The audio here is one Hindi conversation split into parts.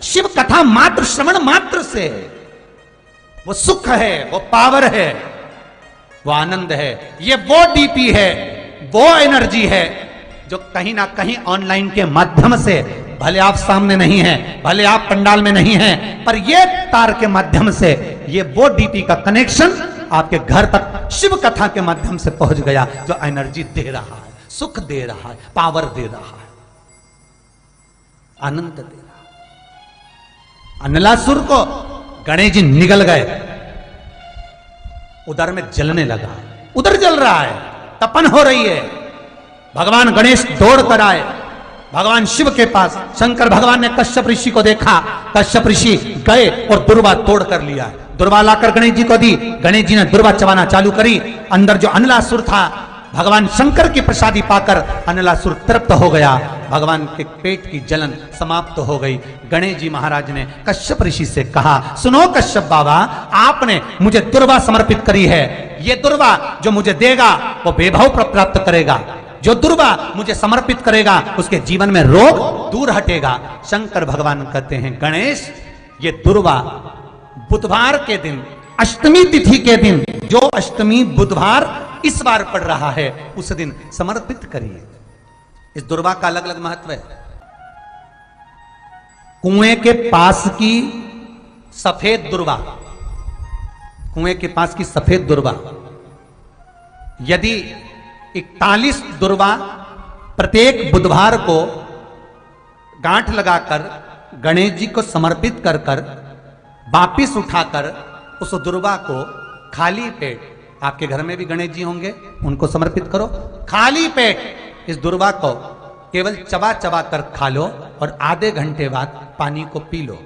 शिव कथा मात्र श्रवण मात्र से वो सुख है, वो पावर है, वो आनंद है, ये वो डीपी है, वो एनर्जी है जो कहीं ना कहीं ऑनलाइन के माध्यम से, भले आप सामने नहीं हैं, भले आप पंडाल में नहीं हैं, पर ये तार के माध्यम से ये वो डीपी का कनेक्शन आपके घर तक शिव कथा के माध्यम से पहुंच गया, जो एनर्जी दे रहा है, सुख दे रहा है, पावर दे रहा है, आनंद दे रहा है। अनलासुर को गणेश जी निगल गए, उधर में जलने लगा, उधर जल रहा है, तपन हो रही है। भगवान गणेश दौड़ कर आए भगवान शिव के पास। शंकर भगवान ने कश्यप ऋषि को देखा, कश्यप ऋषि गए और दुर्वा तोड़ कर लिया। दुर्वा लाकर गणेश जी को दी, गणेश जी ने दुर्वा चबाना चालू करी। अंदर जो अनलासुर था, भगवान शंकर की प्रसादी पाकर अनलासुर तृप्त हो गया, भगवान के पेट की जलन समाप्त हो गई। गणेश जी महाराज ने कश्यप ऋषि से कहा, सुनो कश्यप बाबा, आपने मुझे दुर्वा समर्पित करी है, ये दुर्वा जो मुझे देगा वो वैभव प्राप्त करेगा, जो दुर्वा मुझे समर्पित करेगा उसके जीवन में रोग दूर हटेगा। शंकर भगवान कहते हैं, गणेश ये दुर्वा बुधवार के दिन, अष्टमी तिथि के दिन, जो अष्टमी बुधवार इस बार पड़ रहा है, उस दिन समर्पित करिए। इस दुर्वा का अलग अलग महत्व है। कुएं के पास की सफेद दुर्वा, कुएं के पास की सफेद दुर्वा, यदि 41 दुर्वा प्रत्येक बुधवार को गांठ लगाकर गणेश जी को समर्पित कर कर वापिस उठाकर उस दुर्वा को खाली पेट, आपके घर में भी गणेश जी होंगे, उनको समर्पित करो, खाली पेट इस दुर्वा को केवल चबा चबा कर खा लो और आधे घंटे बाद पानी को पी लो।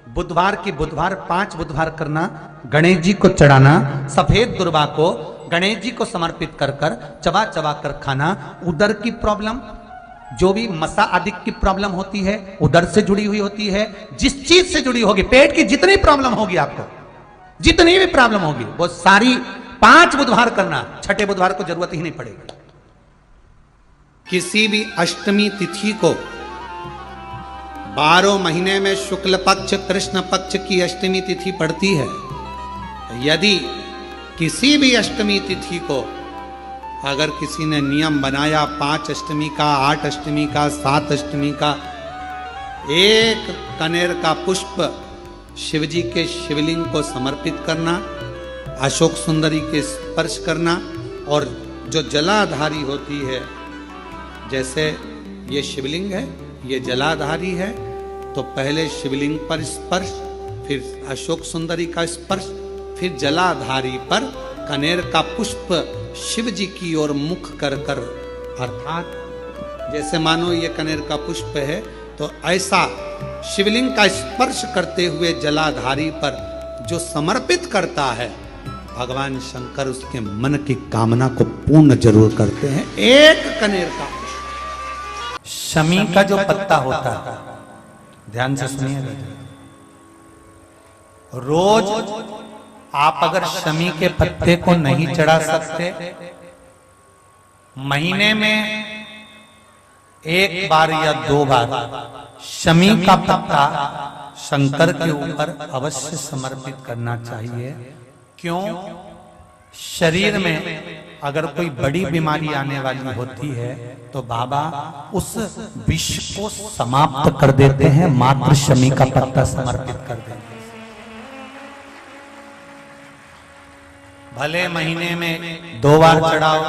बुधवार की बुधवार 5 बुधवार करना, गणेश जी को चढ़ाना, सफेद दुर्वा को गणेश जी को समर्पित कर कर चबा चबा कर खाना। उदर की प्रॉब्लम, जो भी मसा आदि की प्रॉब्लम होती है, उदर से जुड़ी हुई होती है, जिस चीज से जुड़ी होगी, पेट की जितनी प्रॉब्लम होगी, आपको जितनी भी प्रॉब्लम होगी, वो सारी 5 बुधवार करना, छठे बुधवार को जरूरत ही नहीं पड़ेगी। किसी भी अष्टमी तिथि को 12 महीने में शुक्ल पक्ष कृष्ण पक्ष की अष्टमी तिथि पड़ती है। यदि किसी भी अष्टमी तिथि को अगर किसी ने नियम बनाया 5 अष्टमी का, 8 अष्टमी का, 7 अष्टमी का, एक कनेर का पुष्प शिवजी के शिवलिंग को समर्पित करना, अशोक सुंदरी के स्पर्श करना, और जो जलाधारी होती है, जैसे ये शिवलिंग है, ये जलाधारी है, तो पहले शिवलिंग पर स्पर्श, फिर अशोक सुंदरी का स्पर्श, फिर जलाधारी पर कनेर का पुष्प शिव जी की ओर मुख कर कर, अर्थात जैसे मानो ये कनेर का पुष्प है, तो ऐसा शिवलिंग का स्पर्श करते हुए जलाधारी पर जो समर्पित करता है, भगवान शंकर उसके मन की कामना को पूर्ण जरूर करते हैं। एक कनेर का पुष्प, शमी का जो पत्ता होता है, ध्यान से सुनिएगा, रोज आप अगर शमी के पत्ते को नहीं चढ़ा सकते, महीने में 1 बार या 2 बार शमी का पत्ता शंकर के ऊपर अवश्य समर्पित करना चाहिए। क्यों? शरीर में अगर कोई बड़ी बीमारी आने वाली होती है तो बाबा उस विष को समाप्त कर देते हैं, मात्र शमी का पत्ता समर्पित कर देते हैं। भले महीने में 2 बार चढ़ाओ,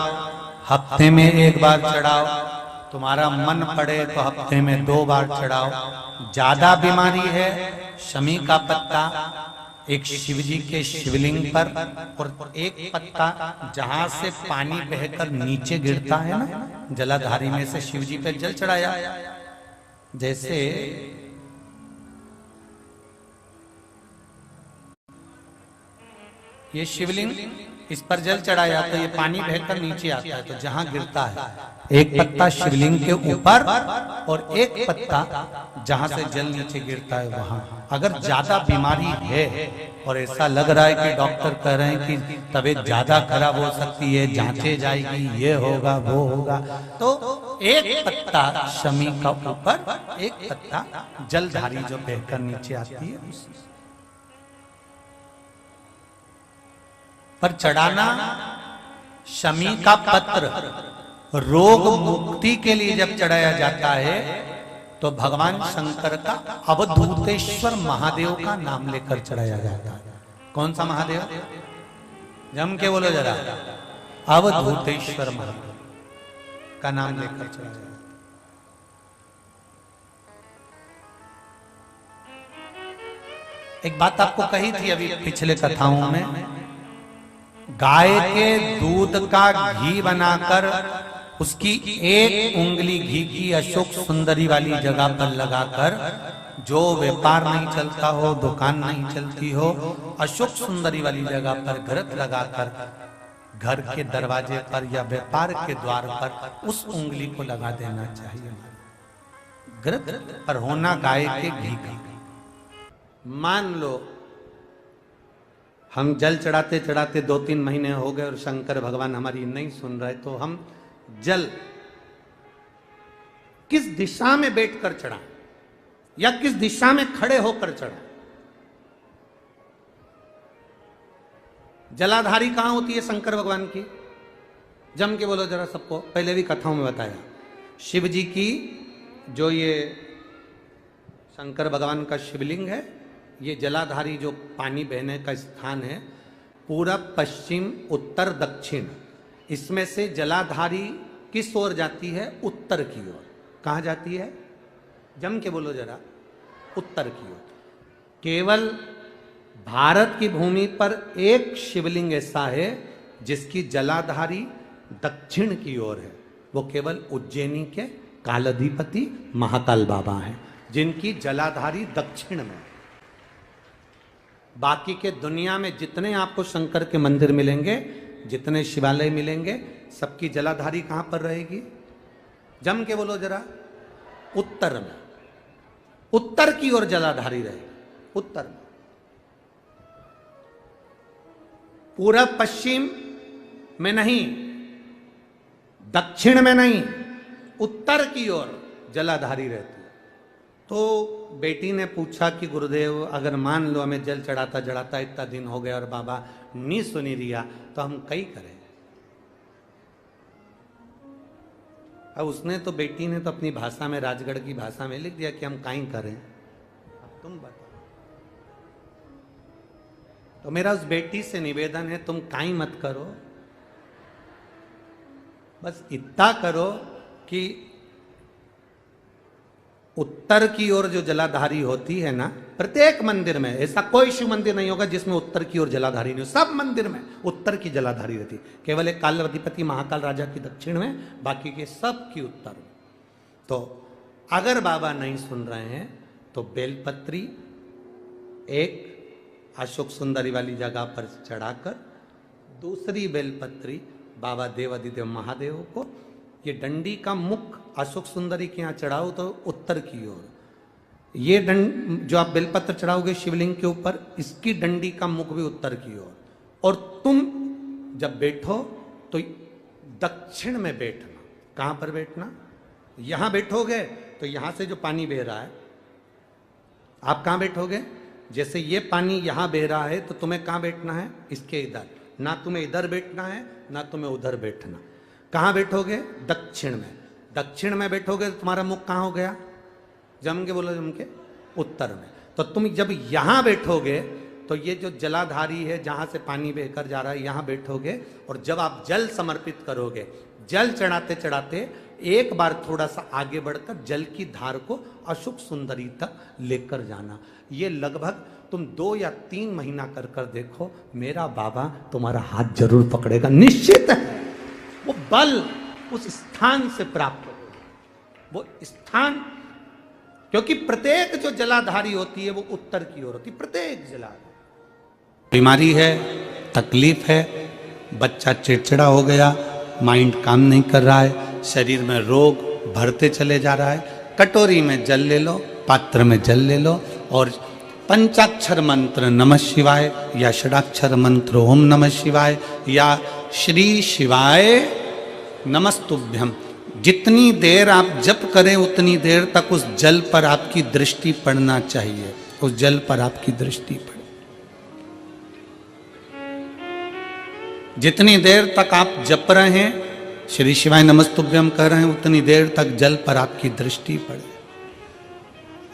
हफ्ते में 1 बार चढ़ाओ, तुम्हारा मन पड़े तो हफ्ते में 2 बार चढ़ाओ। ज्यादा बीमारी है, शमी का पत्ता एक शिवजी के शिवलिंग पर, और एक पत्ता जहां से पानी बहकर नीचे गिरता है ना, जलाधारी में से शिवजी पे जल चढ़ाया, जैसे ये शिवलिंग इस पर जल चढ़ाया तो ये पानी बहकर नीचे आता है, तो जहां गिरता है एक पत्ता शिवलिंग के ऊपर और एक पत्ता जहां से जल नीचे गिरता है वहां। अगर ज्यादा बीमारी है और ऐसा लग रहा है कि डॉक्टर कह रहे हैं कि तबीयत ज्यादा खराब हो सकती है, जांचे जाएगी, ये होगा वो होगा, तो एक पत्ता शमी का ऊपर, एक पत्ता जलधारी जो बहकर नीचे आती है पर चढ़ाना। शमी का पत्र रोग मुक्ति के लिए जब चढ़ाया जाता है तो भगवान शंकर का अवधूतेश्वर महादेव का नाम लेकर चढ़ाया जाता है। कौन सा महादेव? जम के बोलो जरा। अवधूतेश्वर महादेव का नाम लेकर चढ़ाया जाता है। एक बात आपको कही थी अभी पिछले कथाओं में, गाय के दूध का घी बनाकर उसकी एक उंगली घी की अशोक सुंदरी वाली जगह पर लगाकर, जो व्यापार नहीं चलता हो, दुकान नहीं चलती हो, अशोक सुंदरी वाली जगह पर घृत लगाकर घर के दरवाजे पर या व्यापार के द्वार पर उस उंगली को लगा देना चाहिए। घृत पर होना गाय के घी का। मान लो हम जल चढ़ाते चढ़ाते 2-3 महीने हो गए और शंकर भगवान हमारी नहीं सुन रहे, तो हम जल किस दिशा में बैठकर चढ़ा या किस दिशा में खड़े होकर चढ़ा? जलाधारी कहां होती है शंकर भगवान की? जम के बोलो जरा सबको, पहले भी कथाओं में बताया। शिव जी की जो ये शंकर भगवान का शिवलिंग है, ये जलाधारी जो पानी बहने का स्थान है, पूरब पश्चिम उत्तर दक्षिण, इसमें से जलाधारी किस ओर जाती है? उत्तर की ओर। कहां जाती है? जम के बोलो जरा। उत्तर की ओर। केवल भारत की भूमि पर एक शिवलिंग ऐसा है जिसकी जलाधारी दक्षिण की ओर है, वो केवल उज्जैनी के कालाधिपति महाकाल बाबा हैं, जिनकी जलाधारी दक्षिण में। बाकी के दुनिया में जितने आपको शंकर के मंदिर मिलेंगे, जितने शिवालय मिलेंगे, सबकी जलाधारी कहां पर रहेगी? जम के बोलो जरा। उत्तर में। उत्तर की ओर जलाधारी रहेगी। उत्तर में। पूरब पश्चिम में नहीं, दक्षिण में नहीं, उत्तर की ओर जलाधारी रहती है। तो बेटी ने पूछा कि गुरुदेव, अगर मान लो हमें जल चढ़ाता चढ़ाता इतना दिन हो गया और बाबा नहीं सुनी रिया, तो हम कई करें? अब उसने तो, बेटी ने तो अपनी भाषा में, राजगढ़ की भाषा में लिख दिया कि हम काई करें। अब तुम बताओ। तो मेरा उस बेटी से निवेदन है, तुम काई मत करो, बस इतना करो कि उत्तर की ओर जो जलाधारी होती है ना, प्रत्येक मंदिर में, ऐसा कोई शिव मंदिर नहीं होगा जिसमें उत्तर की ओर जलाधारी नहीं हो। सब मंदिर में उत्तर की जलाधारी रहती, केवल एक कालाधिपति महाकाल राजा की दक्षिण में, बाकी के सब की उत्तर में। तो अगर बाबा नहीं सुन रहे हैं तो बेलपत्री एक अशोक सुंदरी वाली जगह पर चढ़ाकर, दूसरी बेलपत्री बाबा देवादिदेव महादेव को, ये डंडी का मुख अशोक सुंदरी के यहाँ चढ़ाओ तो उत्तर की ओर। ये जो आप बेलपत्र चढ़ाओगे शिवलिंग के ऊपर, इसकी डंडी का मुख भी उत्तर की ओर। और तुम जब बैठो तो दक्षिण में बैठना। कहां पर बैठना? यहां बैठोगे तो यहां से जो पानी बह रहा है, आप कहां बैठोगे? जैसे ये पानी यहां बह रहा है तो तुम्हें कहां बैठना है? इसके इधर। ना तुम्हें इधर बैठना है ना तुम्हें उधर बैठना। कहां बैठोगे? दक्षिण में। दक्षिण में बैठोगे तो तुम्हारा मुख कहां हो गया? जम के बोलो, जम के उत्तर में। तो तुम जब यहां बैठोगे तो ये जो जलाधारी है जहां से पानी बहकर जा रहा है, यहां बैठोगे। और जब आप जल समर्पित करोगे, जल चढ़ाते चढ़ाते एक बार थोड़ा सा आगे बढ़कर जल की धार को अशोक सुंदरी तक लेकर जाना। ये लगभग तुम 2 या 3 महीना कर कर देखो, मेरा बाबा तुम्हारा हाथ जरूर पकड़ेगा, निश्चित है। वो बल उस स्थान से प्राप्त हो, वो स्थान, क्योंकि प्रत्येक जो जलाधारी होती है वो उत्तर की ओर होती है। प्रत्येक जलाधारी। बीमारी है, तकलीफ है, बच्चा चिड़चिड़ा हो गया, माइंड काम नहीं कर रहा है, शरीर में रोग भरते चले जा रहा है, कटोरी में जल ले लो, पात्र में जल ले लो और पंचाक्षर मंत्र नमः शिवाय या षडाक्षर मंत्र ओम नमः शिवाय या श्री शिवाय नमस्तुभ्यम, जितनी देर आप जप करें उतनी देर तक उस जल पर आपकी दृष्टि पड़ना चाहिए, उस जल पर आपकी दृष्टि पड़े। जितनी देर तक आप जप रहे हैं, श्री शिवाय नमस्तुभ्यम कह रहे हैं, उतनी देर तक जल पर आपकी दृष्टि पड़े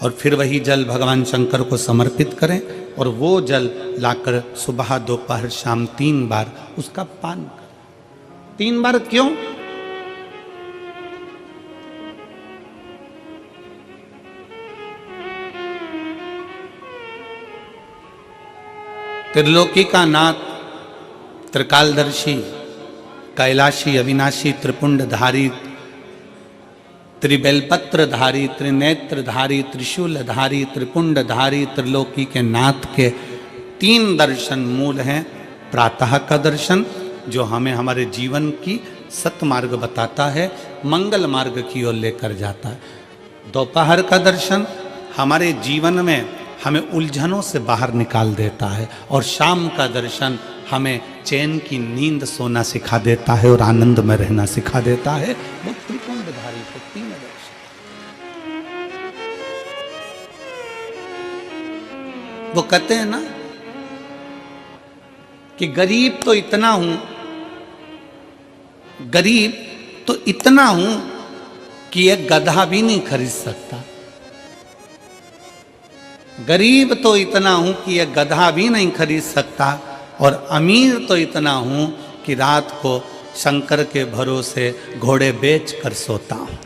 और फिर वही जल भगवान शंकर को समर्पित करें और वो जल लाकर सुबह दोपहर शाम 3 बार उसका पान करें। 3 बार क्यों? त्रिलोकी का नाथ, त्रिकालदर्शी, कैलाशी, अविनाशी, त्रिपुंडधारी, त्रिबेलपत्रधारी, त्रिनेत्रधारी, त्रिशूलधारी, त्रिपुंडधारी, त्रिलोकी के नाथ के 3 दर्शन मूल हैं। प्रातः का दर्शन जो हमें हमारे जीवन की सतमार्ग बताता है, मंगल मार्ग की ओर लेकर जाता है। दोपहर का दर्शन हमारे जीवन में हमें उलझनों से बाहर निकाल देता है और शाम का दर्शन हमें चैन की नींद सोना सिखा देता है और आनंद में रहना सिखा देता है। वो त्रिपुंडधारी को 3 दर्शन। वो कहते हैं ना कि गरीब तो इतना हूं, गरीब तो इतना हूं कि एक गधा भी नहीं खरीद सकता। गरीब तो इतना हूं कि एक गधा भी नहीं खरीद सकता और अमीर तो इतना हूं कि रात को शंकर के भरोसे घोड़े बेच कर सोता हूं।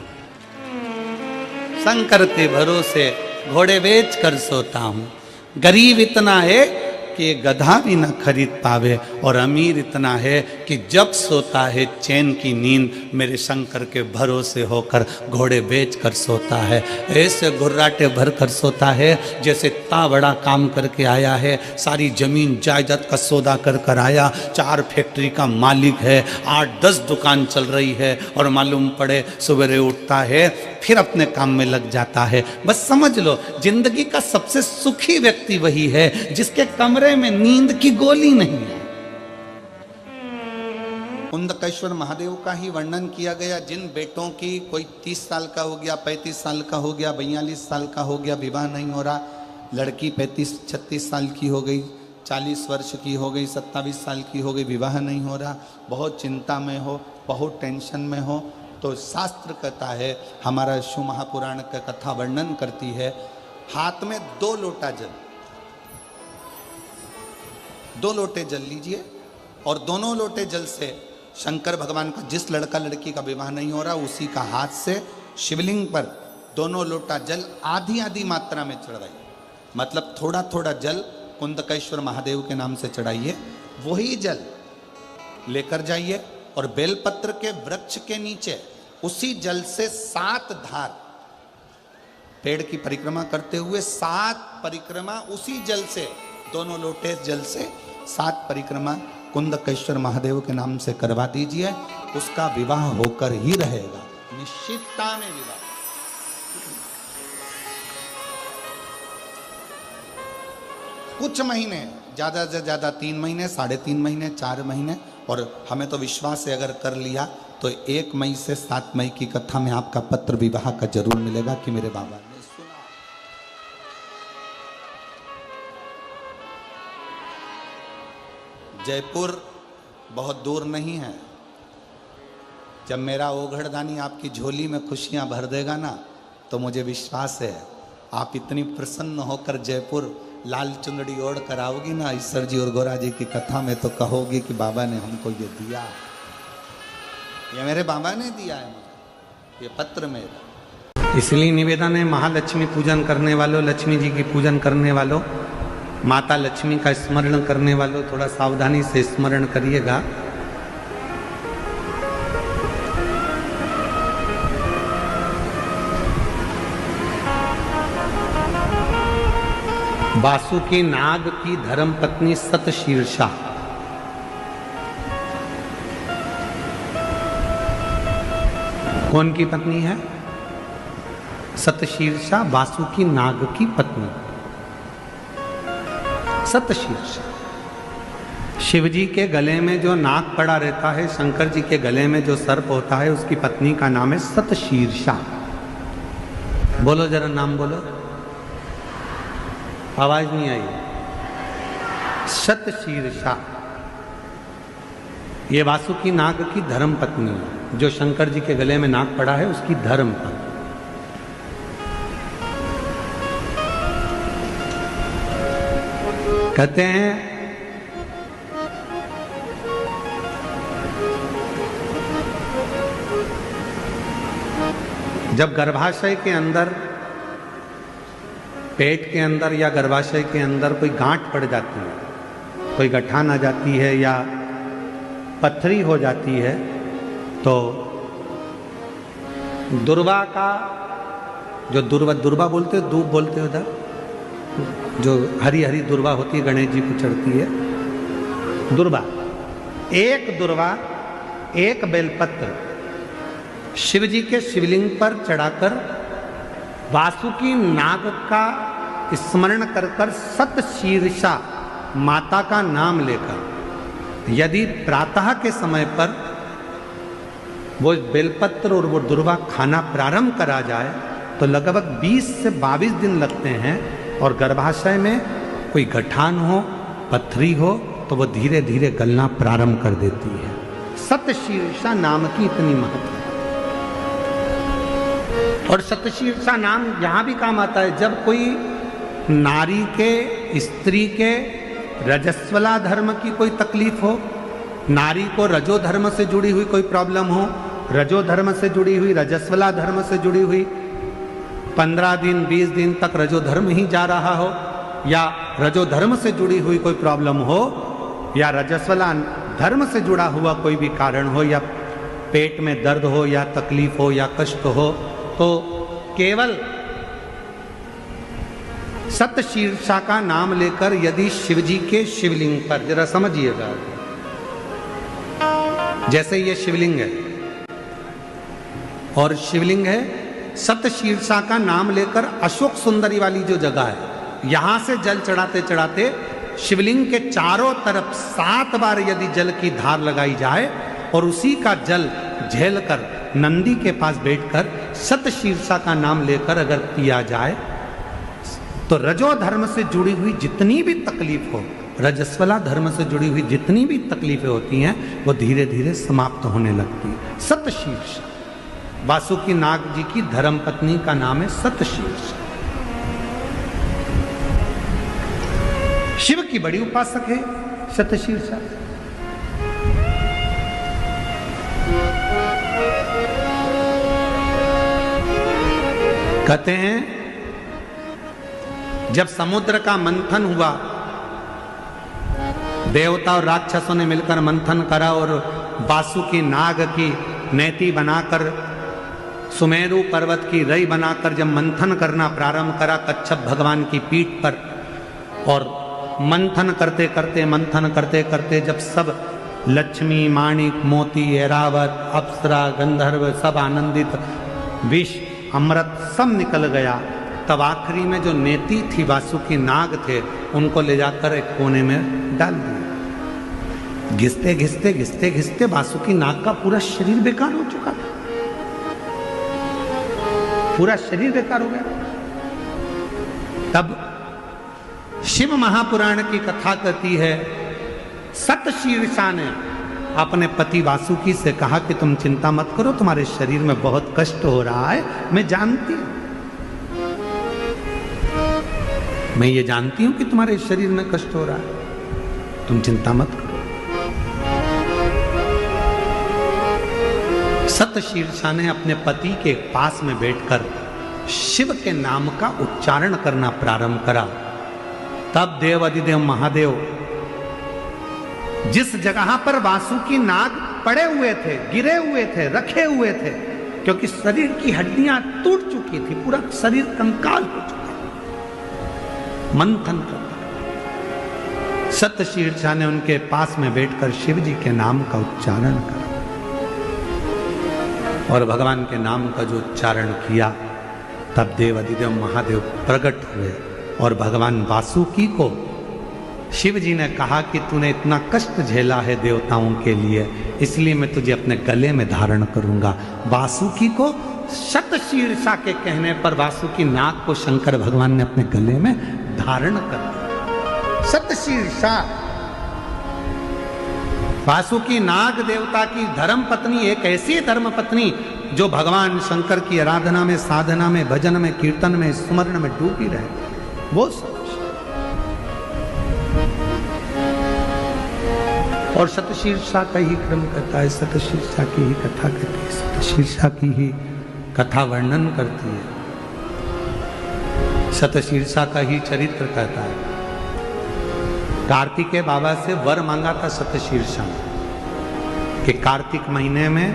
शंकर के भरोसे घोड़े बेच कर सोता हूं। गरीब इतना है कि गधा भी ना खरीद पावे और अमीर इतना है कि जब सोता है चैन की नींद मेरे शंकर के भरोसे होकर घोड़े बेच कर सोता है। ऐसे घुर्राटे भर कर सोता है जैसे इतना बड़ा काम करके आया है, सारी जमीन जायदाद का सौदा कर कर आया, 4 फैक्ट्री का मालिक है, 8-10 दुकान चल रही है और मालूम पड़े सवेरे उठता है फिर अपने काम में लग जाता है। बस समझ लो जिंदगी का सबसे सुखी व्यक्ति वही है जिसके कमरे में नींद की गोली नहीं है। कुंदकेश्वर महादेव का ही वर्णन किया गया, जिन बेटों की कोई 30 साल का हो गया, 35 साल का हो गया, 42 साल का हो गया, विवाह नहीं हो रहा, लड़की 35-36 साल की हो गई, 40 वर्ष की हो गई, 27 साल की हो गई, विवाह नहीं हो रहा, बहुत चिंता में हो, बहुत टेंशन में हो, तो शास्त्र कहता है, हमारा शिव महापुराण का कथा वर्णन करती है, हाथ में 2 लोटा जल, 2 लोटे जल लीजिए और दोनों लोटे जल से शंकर भगवान का, जिस लड़का लड़की का विवाह नहीं हो रहा उसी का हाथ से शिवलिंग पर दोनों लोटा जल आधी आधी मात्रा में चढ़ाइए। मतलब थोड़ा थोड़ा जल कुंदकेश्वर महादेव के नाम से चढ़ाइए। वही जल लेकर जाइए और बेलपत्र के वृक्ष के नीचे उसी जल से 7 धार, पेड़ की परिक्रमा करते हुए 7 परिक्रमा उसी जल से, दोनों लोटे जल से 7 परिक्रमा कुंदकेश्वर महादेव के नाम से करवा दीजिए। उसका विवाह होकर ही रहेगा, निश्चितता में विवाह। कुछ महीने, ज्यादा से ज्यादा 3 महीने, 3.5 महीने, 4 महीने, और हमें तो विश्वास है अगर कर लिया तो 1 मई से 7 मई की कथा में आपका पत्र विवाह का जरूर मिलेगा कि मेरे बाबा ने सुना। जयपुर बहुत दूर नहीं है। जब मेरा ओघड़दानी आपकी झोली में खुशियां भर देगा ना, तो मुझे विश्वास है आप इतनी प्रसन्न होकर जयपुर लाल चुंदड़ी ओढ़ कर आओगी ना ईश्वर जी और गोरा जी की कथा में, तो कहोगी कि बाबा ने हमको ये दिया, ये मेरे बाबा ने दिया है मुझे, ये पत्र मेरा। इसलिए निवेदन है, महालक्ष्मी पूजन करने वालों, लक्ष्मी जी की पूजन करने वालों, माता लक्ष्मी का स्मरण करने वालों, थोड़ा सावधानी से स्मरण करिएगा। वासुकी नाग की धर्म पत्नी सतशीर्षा कौन की पत्नी है? सतशीर्षा, वासुकी नाग की पत्नी सतशीर्षा। शिव जी के गले में जो नाग पड़ा रहता है, शंकर जी के गले में जो सर्प होता है, उसकी पत्नी का नाम है सतशीर्षा। बोलो जरा, नाम बोलो। आवाज नहीं आई। सतशीर्षा ये वासुकी नाग की धर्म पत्नी है। जो शंकर जी के गले में नाग पड़ा है, उसकी धर्म पत्नी। कहते हैं जब गर्भाशय के अंदर, पेट के अंदर या गर्भाशय के अंदर कोई गांठ पड़ जाती है, कोई गठान आ जाती है या पथरी हो जाती है, तो दुर्वा का जो दुर्वा बोलते हो, दूब बोलते हो उधर, जो हरी हरी दुर्वा होती है, गणेश जी को चढ़ती है दुर्वा। एक बेलपत्र शिव जी के शिवलिंग पर चढ़ाकर वासुकी नाग का स्मरण कर कर सतशीर्षा माता का नाम लेकर यदि प्रातः के समय पर वो बेलपत्र और वो दुर्वा खाना प्रारंभ करा जाए तो लगभग 20 से 22 दिन लगते हैं, और गर्भाशय में कोई गठान हो, पथरी हो, तो वो धीरे धीरे गलना प्रारंभ कर देती है। सतशीर्षा नाम की इतनी महत्व। और सतशीर्षा नाम यहां भी काम आता है जब कोई नारी के, स्त्री के रजस्वला धर्म की कोई तकलीफ हो, नारी को रजो धर्म से जुड़ी हुई कोई प्रॉब्लम हो, रजो धर्म से जुड़ी हुई, रजस्वला धर्म से जुड़ी हुई, 15 दिन 20 दिन तक रजो धर्म ही जा रहा हो, या रजो धर्म से जुड़ी हुई कोई प्रॉब्लम हो, या रजस्वला धर्म से जुड़ा हुआ कोई भी कारण हो, या पेट में दर्द हो, या तकलीफ हो, या कष्ट हो, तो केवल सतशीर्षा का नाम लेकर यदि शिव जी के शिवलिंग पर, जरा समझिएगा, जैसे ये शिवलिंग है और शिवलिंग है, सतशीर्षा का नाम लेकर अशोक सुंदरी वाली जो जगह है, यहां से जल चढ़ाते चढ़ाते शिवलिंग के चारों तरफ 7 बार यदि जल की धार लगाई जाए और उसी का जल झेलकर नंदी के पास बैठकर सतशीर्षा का नाम लेकर अगर पिया जाए तो रजो धर्म से जुड़ी हुई जितनी भी तकलीफ हो, रजस्वला धर्म से जुड़ी हुई जितनी भी तकलीफें होती हैं, वो धीरे धीरे समाप्त होने लगती है। सतशीर्षा वासुकी नाग जी की धर्म पत्नी का नाम है सतशीर्षा। शिव की बड़ी उपासक है सतशीर्षा। कहते हैं जब समुद्र का मंथन हुआ, देवता और राक्षसों ने मिलकर मंथन करा और वासुकी नाग की नेति बनाकर, सुमेरु पर्वत की रई बनाकर जब मंथन करना प्रारंभ करा कच्छप भगवान की पीठ पर, और मंथन करते करते जब सब लक्ष्मी, माणिक, मोती, ऐरावत, अप्सरा, गंधर्व सब आनंदित, विष, अमृत सब निकल गया, तब आखिरी में जो नेति थी वासुकी नाग थे, उनको ले जाकर एक कोने में डाल दिया। घिसते घिसते घिसते घिसते वासुकी नाग का पूरा शरीर बेकार हो चुका था, पूरा शरीर बेकार हो गया। तब शिव महापुराण की कथा कहती है, सतशीर्षा ने अपने पति वासुकी से कहा कि तुम चिंता मत करो, तुम्हारे शरीर में बहुत कष्ट हो रहा है, मैं जानती हूं, मैं ये जानती हूं कि तुम्हारे शरीर में कष्ट हो रहा है, तुम चिंता मत करो। सतशीर्षा ने अपने पति के पास में बैठकर शिव के नाम का उच्चारण करना प्रारंभ करा। तब देव अधिदेव महादेव जिस जगह पर वासुकी नाग पड़े हुए थे, गिरे हुए थे, रखे हुए थे, क्योंकि शरीर की हड्डियां टूट चुकी थी, पूरा शरीर कंकाल हो चुका, मंथन करता, सतशीर्षा ने उनके पास में बैठकर शिव जी के नाम का उच्चारण करा। और भगवान के नाम का जो उच्चारण किया, तब देव अधिदेव महादेव प्रकट हुए और भगवान वासुकी को शिव जी ने कहा कि तूने इतना कष्ट झेला है देवताओं के लिए, इसलिए मैं तुझे अपने गले में धारण करूंगा। वासुकी को शतशीर्षा के कहने पर वासुकी नाग को शंकर भगवान ने अपने गले में धारण कर लिया। शतशीर्षा वासुकी नाग देवता की धर्म पत्नी, एक ऐसी धर्म पत्नी जो भगवान शंकर की आराधना में, साधना में, भजन में, कीर्तन में, स्मरण में डूबी रहे, वो सब। और शतशीर्षा का ही क्रम करता है, शतशीर्षा की ही कथा करती है, शतशीर्षा की ही कथा वर्णन करती है, शतशीर्षा का ही चरित्र कहता है। कार्तिकेय बाबा से वर मांगा था शतशीर्षा कि कार्तिक महीने में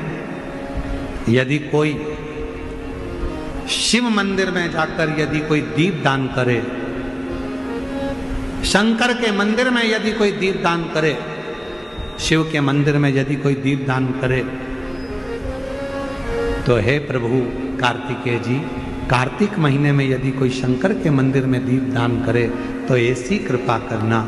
यदि कोई शिव मंदिर में जाकर यदि कोई दीप दान करे, शंकर के मंदिर में यदि कोई दीप दान करे, शिव के मंदिर में यदि कोई दीप दान करे, तो हे प्रभु कार्तिकेय जी, कार्तिक महीने में यदि कोई शंकर के मंदिर में दीप दान करे तो ऐसी कृपा करना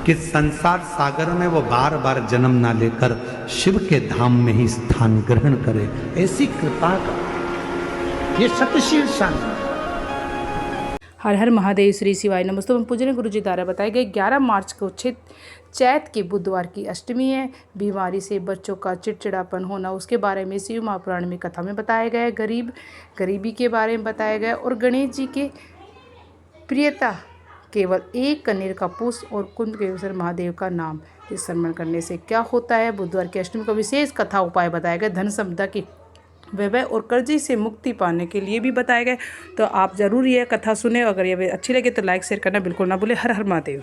कि संसार सागर में वो बार बार जन्म ना लेकर शिव के धाम में ही स्थान ग्रहण करे, ऐसी कृपा कर। ये शतशीर्षा। हर हर महादेव, श्री शिवाय नमस्ते। हम पूजनीय गुरु जी द्वारा बताए गए 11 मार्च को चैत के बुधवार की अष्टमी है। बीमारी से बच्चों का चिड़चिड़ापन होना, उसके बारे में शिव महापुराण में कथा में बताया गया है। गरीबी के बारे में बताया गया और गणेश जी के प्रियता केवल एक कनेर का पुष्प और कुंद केसर महादेव का नाम स्मरण करने से क्या होता है। बुधवार की अष्टमी का विशेष कथा उपाय बताया गया। धन संपदा की वैभव और कर्जे से मुक्ति पाने के लिए भी बताया गया। तो आप ज़रूर यह कथा सुने। अगर ये अच्छी लगे तो लाइक शेयर करना बिल्कुल ना भूलें। हर हर महादेव।